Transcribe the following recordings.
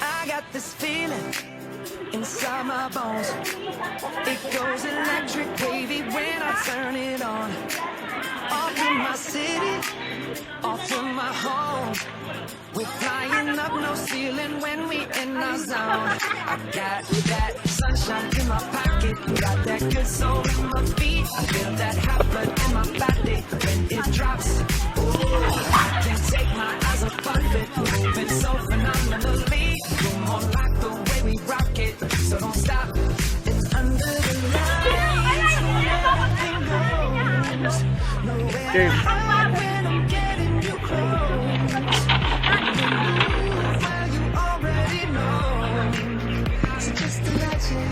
I got this feeling inside my bones. It goes electric wavy when I turn it on. Off in my city, off from my home. We're flying up, no ceiling when we in our zone. I got that sunshine in my pocket, got that good soul in my feet. I feel that hot blood in my body when it drops. Ooh, I can't take my eyes off of it, moving so phenomenally. You're more like the way we rock it, so don't stop. It's under the lights, nothing goes. Nowhere to hide when I'm getting you close. Well, you already know. So just imagine.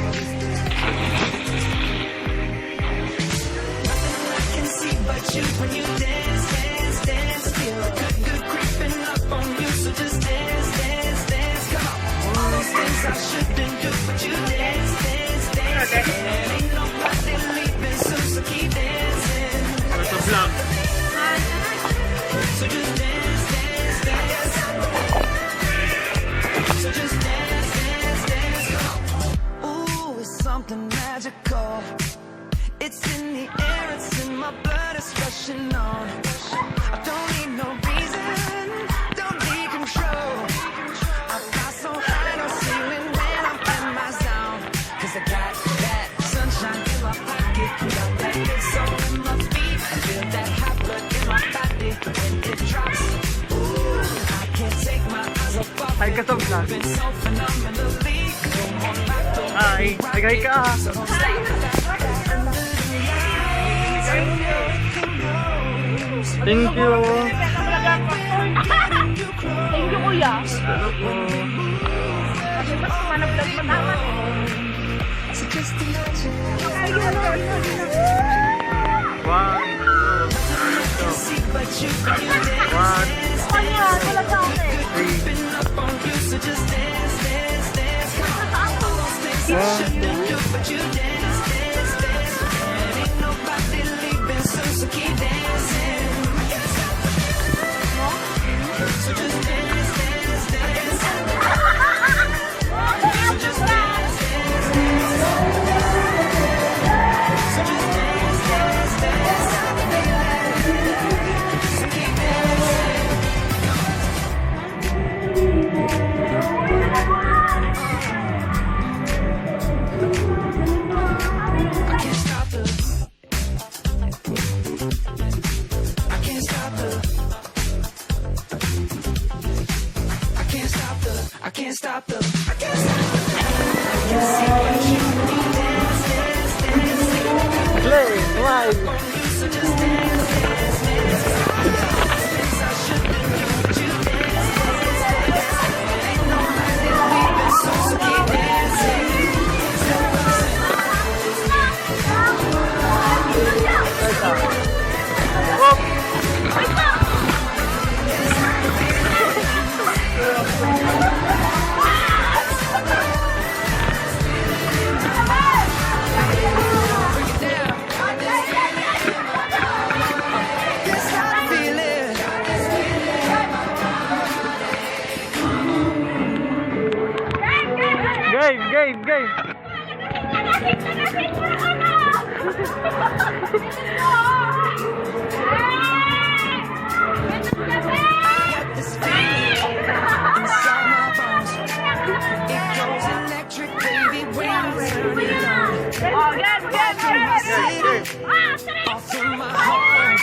Nothing I can see but you when you dance, dance, dance. Feel good creeping up on you. So just dance, dance, dance. Come on. All those things I shouldn't do, but you dance, dance, dance. And ain't nobody leaving soon, so keep dancing. So just dance, dance, dance. So just dance, dance, dance. Come on. Ooh, it's something magical. It's in the air, it's in my blood, it's rushing on. I don't need no reason, don't need control. I fly so high, no ceiling when I'm in my zone. 'Cause I got that sunshine in my pocket, got that good soul in my feet. I feel that hot blood in my body when it drops. Ooh, I can't take my eyes off of Ay, it. kasog na. Moving so phenomenally. You're more like the way Ay, we rock nagay it. ka ah. So don't stop. Thank you. Thank you, kuya. Kasi mas manag-vlog mo naman. One, Kanya, talaga ako eh. I can't stop the I can't see what you need. Dance, dance, dance. play, smile. So just dance, dance, dance. Things I shouldn't do, but you dance, dance, dance. Ain't nobody leaving soon, so keep dancing. That's how I feel it. Game. This feeling inside my bones. It goes electric, baby, when I turn it on. Off in my home.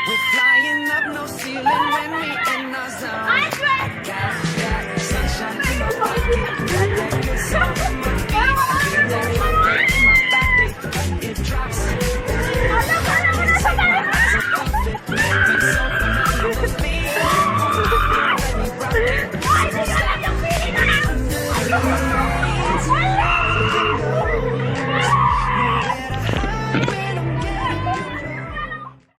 We're flying up, no ceiling when we in our zone. I got